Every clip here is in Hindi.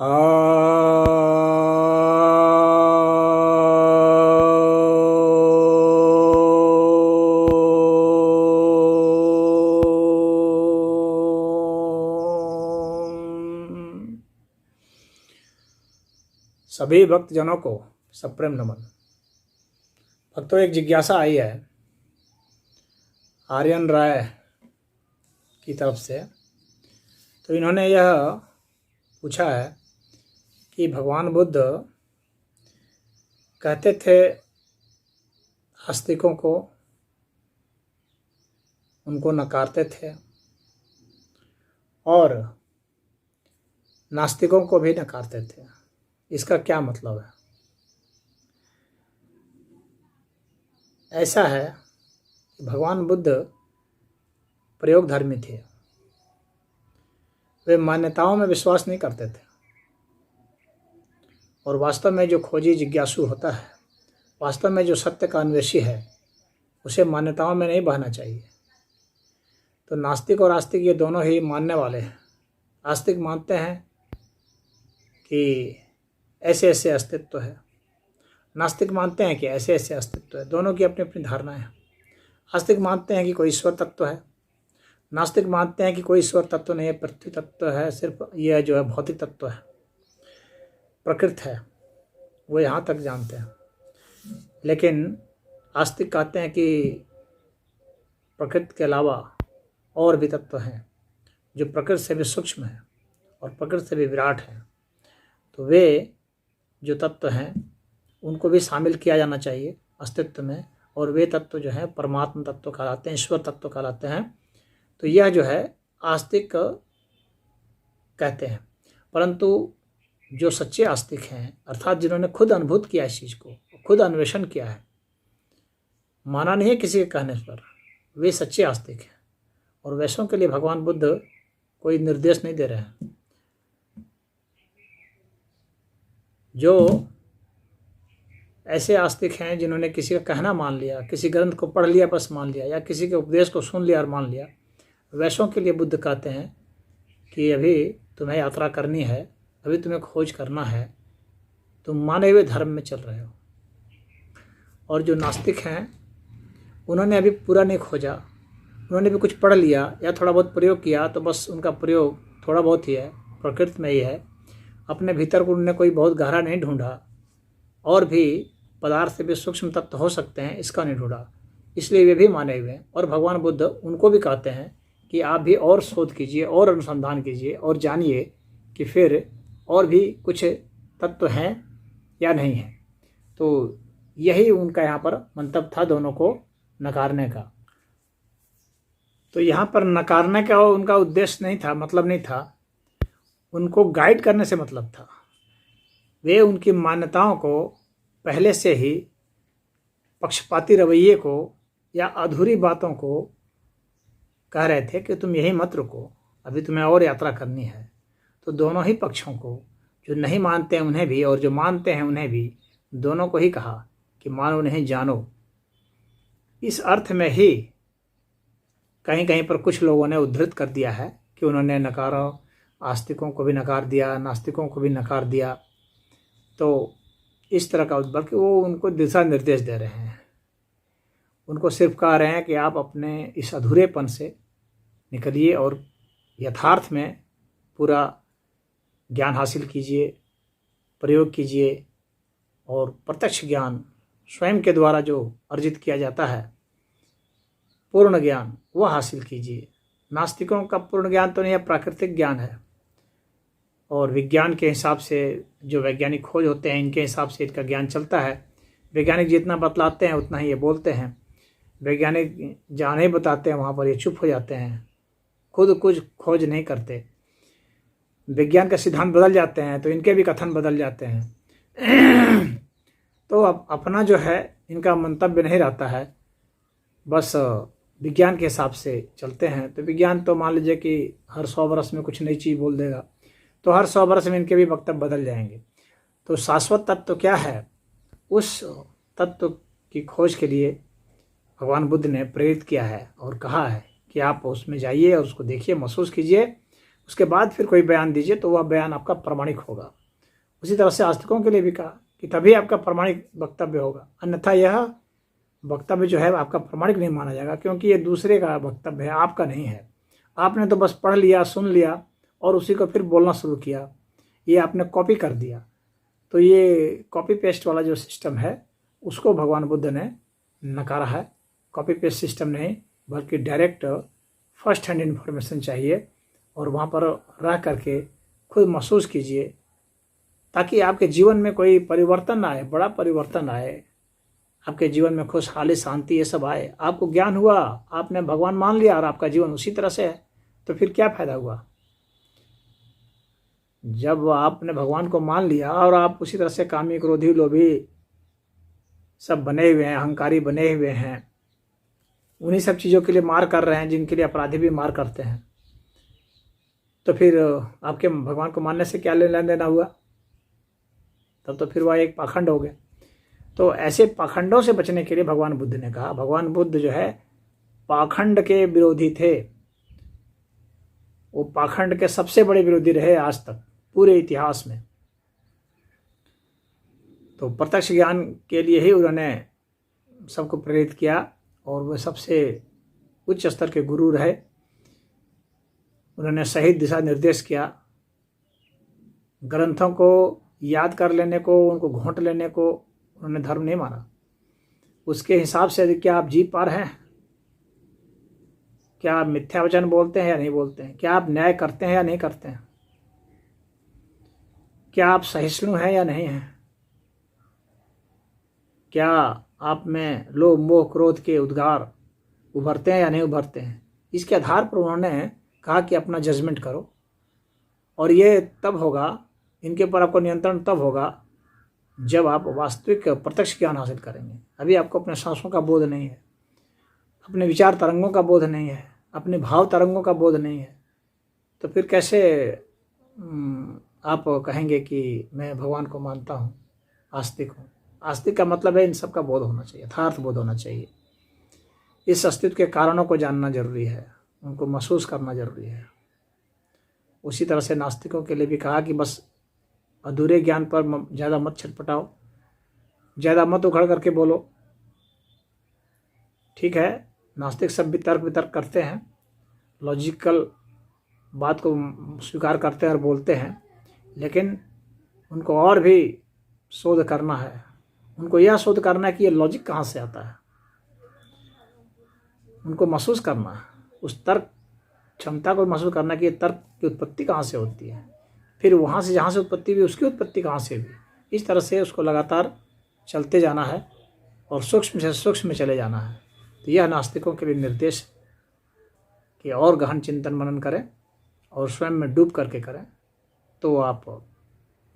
सभी भक्तजनों को सप्रेम नमन। भक्तों, एक जिज्ञासा आई है आर्यन राय की तरफ से। तो इन्होंने यह पूछा है कि भगवान बुद्ध कहते थे आस्तिकों को, उनको नकारते थे और नास्तिकों को भी नकारते थे। इसका क्या मतलब है? ऐसा है कि भगवान बुद्ध प्रयोगधर्मी थे। वे मान्यताओं में विश्वास नहीं करते थे और वास्तव में जो खोजी जिज्ञासु होता है, वास्तव में जो सत्य का अन्वेषी है, उसे मान्यताओं में नहीं बहना चाहिए। तो नास्तिक और आस्तिक ये दोनों ही मानने वाले हैं। आस्तिक मानते हैं कि ऐसे ऐसे अस्तित्व है, नास्तिक मानते हैं कि ऐसे ऐसे अस्तित्व है। दोनों की अपनी अपनी धारणा है। आस्तिक मानते हैं कि कोई ईश्वर तत्व है, नास्तिक मानते हैं कि कोई ईश्वर तत्व नहीं है, पृथ्वी तत्व है, सिर्फ यह जो है भौतिक तत्व है, प्रकृति है, वो यहाँ तक जानते हैं। लेकिन आस्तिक कहते हैं कि प्रकृति के अलावा और भी तत्व हैं जो प्रकृति से भी सूक्ष्म है और प्रकृति से भी विराट है। तो वे जो तत्व हैं उनको भी शामिल किया जाना चाहिए अस्तित्व में, और वे तत्व जो है परमात्मा तत्व कहलाते हैं, ईश्वर तत्व कहलाते हैं। तो यह जो है आस्तिक कहते हैं। परंतु जो सच्चे आस्तिक हैं, अर्थात जिन्होंने खुद अनुभूत किया इस चीज़ को, खुद अन्वेषण किया है, माना नहीं है किसी के कहने पर, वे सच्चे आस्तिक हैं। और वैसों के लिए भगवान बुद्ध कोई निर्देश नहीं दे रहे हैं। जो ऐसे आस्तिक हैं जिन्होंने किसी का कहना मान लिया, किसी ग्रंथ को पढ़ लिया बस मान लिया, या किसी के उपदेश को सुन लिया और मान लिया, वैसों के लिए बुद्ध कहते हैं कि अभी तुम्हें यात्रा करनी है, अभी तुम्हें खोज करना है, तुम माने हुए धर्म में चल रहे हो। और जो नास्तिक हैं उन्होंने अभी पूरा नहीं खोजा, उन्होंने भी कुछ पढ़ लिया या थोड़ा बहुत प्रयोग किया, तो बस उनका प्रयोग थोड़ा बहुत ही है, प्रकृति में ही है, अपने भीतर को उन्होंने कोई बहुत गहरा नहीं ढूंढा, और भी पदार्थ से भी सूक्ष्म तत्व हो सकते हैं इसका नहीं ढूंढा, इसलिए वे भी माने हुए हैं। और भगवान बुद्ध उनको भी कहते हैं कि आप भी और शोध कीजिए और अनुसंधान कीजिए और जानिए कि फिर और भी कुछ तत्व हैं या नहीं है। तो यही उनका यहाँ पर मंतव्य था दोनों को नकारने का। तो यहाँ पर नकारने का उनका उद्देश्य नहीं था, मतलब नहीं था, उनको गाइड करने से मतलब था। वे उनकी मान्यताओं को पहले से ही, पक्षपाती रवैये को या अधूरी बातों को कह रहे थे कि तुम यही मत रुको, अभी तुम्हें और यात्रा करनी है। तो दोनों ही पक्षों को, जो नहीं मानते हैं उन्हें भी और जो मानते हैं उन्हें भी, दोनों को ही कहा कि मानो नहीं जानो। इस अर्थ में ही कहीं कहीं पर कुछ लोगों ने उद्धृत कर दिया है कि उन्होंने नकारा, आस्तिकों को भी नकार दिया, नास्तिकों को भी नकार दिया। तो इस तरह का, बल्कि वो उनको दिशा निर्देश दे रहे हैं, उनको सिर्फ कह रहे हैं कि आप अपने इस अधूरेपन से निकलिए और यथार्थ में पूरा ज्ञान हासिल कीजिए, प्रयोग कीजिए, और प्रत्यक्ष ज्ञान स्वयं के द्वारा जो अर्जित किया जाता है, पूर्ण ज्ञान, वह हासिल कीजिए। नास्तिकों का पूर्ण ज्ञान तो नहीं है, प्राकृतिक ज्ञान है, और विज्ञान के हिसाब से जो वैज्ञानिक खोज होते हैं, इनके हिसाब से इनका ज्ञान चलता है। वैज्ञानिक जितना बतलाते हैं उतना ही ये बोलते हैं। वैज्ञानिक जहाँ नहीं बताते हैं वहाँ पर ये चुप हो जाते हैं, खुद कुछ खोज नहीं करते। विज्ञान का सिद्धांत बदल जाते हैं तो इनके भी कथन बदल जाते हैं। तो अब अपना जो है इनका मंतव्य नहीं रहता है, बस विज्ञान के हिसाब से चलते हैं। तो विज्ञान तो मान लीजिए कि हर 100 वर्ष में कुछ नई चीज़ बोल देगा, तो हर 100 वर्ष में इनके भी वक्तव्य बदल जाएंगे। तो शाश्वत तत्व क्या है, उस तत्व की खोज के लिए भगवान बुद्ध ने प्रेरित किया है और कहा है कि आप उसमें जाइए और उसको देखिए, महसूस कीजिए, उसके बाद फिर कोई बयान दीजिए तो वह बयान आपका प्रामाणिक होगा। उसी तरह से आस्तिकों के लिए भी कहा कि तभी आपका प्रामाणिक वक्तव्य होगा, अन्यथा यह वक्तव्य जो है आपका प्रामाणिक नहीं माना जाएगा, क्योंकि ये दूसरे का वक्तव्य है, आपका नहीं है। आपने तो बस पढ़ लिया, सुन लिया और उसी को फिर बोलना शुरू किया, ये आपने कॉपी कर दिया। तो ये कॉपी पेस्ट वाला जो सिस्टम है उसको भगवान बुद्ध ने नकारा है। कॉपी पेस्ट सिस्टम नहीं, बल्कि डायरेक्ट फर्स्ट हैंड इन्फॉर्मेशन चाहिए और वहाँ पर रह करके खुद महसूस कीजिए, ताकि आपके जीवन में कोई परिवर्तन आए, बड़ा परिवर्तन आए, आपके जीवन में खुशहाली, शांति, ये सब आए। आपको ज्ञान हुआ, आपने भगवान मान लिया और आपका जीवन उसी तरह से है, तो फिर क्या फायदा हुआ? जब आपने भगवान को मान लिया और आप उसी तरह से कामी, क्रोधी, लोभी सब बने हुए हैं, अहंकारी बने हुए हैं, उन्हीं सब चीज़ों के लिए मार कर रहे हैं जिनके लिए अपराधी भी मार करते हैं, तो फिर आपके भगवान को मानने से क्या लेना देना हुआ? तब तो फिर वह एक पाखंड हो गया। तो ऐसे पाखंडों से बचने के लिए भगवान बुद्ध ने कहा, भगवान बुद्ध जो है पाखंड के विरोधी थे, वो पाखंड के सबसे बड़े विरोधी रहे आज तक पूरे इतिहास में। तो प्रत्यक्ष ज्ञान के लिए ही उन्होंने सबको प्रेरित किया और वह सबसे उच्च स्तर के गुरु रहे। उन्होंने सही दिशा निर्देश किया। ग्रंथों को याद कर लेने को, उनको घोंट लेने को उन्होंने धर्म नहीं माना। उसके हिसाब से क्या आप जी पा रहे हैं? क्या आप मिथ्या वचन बोलते हैं या नहीं बोलते हैं? क्या आप न्याय करते हैं या नहीं करते हैं? क्या आप सहिष्णु हैं या नहीं हैं? क्या आप में लोभ, मोह, क्रोध के उद्गार उभरते हैं या नहीं उभरते हैं? इसके आधार पर उन्होंने कहा कि अपना जजमेंट करो, और ये तब होगा, इनके ऊपर आपको नियंत्रण तब होगा जब आप वास्तविक प्रत्यक्ष ज्ञान हासिल करेंगे। अभी आपको अपने सांसों का बोध नहीं है, अपने विचार तरंगों का बोध नहीं है, अपने भाव तरंगों का बोध नहीं है, तो फिर कैसे आप कहेंगे कि मैं भगवान को मानता हूँ, आस्तिक हूँ? आस्तिक का मतलब है इन सब का बोध होना चाहिए, यथार्थ बोध होना चाहिए। इस अस्तित्व के कारणों को जानना जरूरी है, उनको महसूस करना जरूरी है। उसी तरह से नास्तिकों के लिए भी कहा कि बस अधूरे ज्ञान पर ज़्यादा मत छटपटाओ, ज़्यादा मत उखड़ करके बोलो। ठीक है, नास्तिक सब भी तर्क वितर्क करते हैं, लॉजिकल बात को स्वीकार करते हैं और बोलते हैं, लेकिन उनको और भी शोध करना है। उनको यह शोध करना है कि ये लॉजिक कहाँ से आता है, उनको महसूस करना है, उस तर्क क्षमता को महसूस करना कि ये तर्क की उत्पत्ति कहाँ से होती है, फिर वहाँ से जहाँ से उत्पत्ति हुई उसकी उत्पत्ति कहाँ से हुई। इस तरह से उसको लगातार चलते जाना है और सूक्ष्म से सूक्ष्म में चले जाना है। तो यह नास्तिकों के लिए निर्देश कि और गहन चिंतन मनन करें और स्वयं में डूब करके करें, तो आप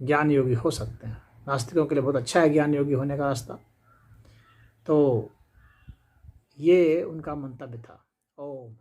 ज्ञान योगी हो सकते हैं। नास्तिकों के लिए बहुत अच्छा है ज्ञान योगी होने का रास्ता। तो ये उनका मंतव्य था। ओम।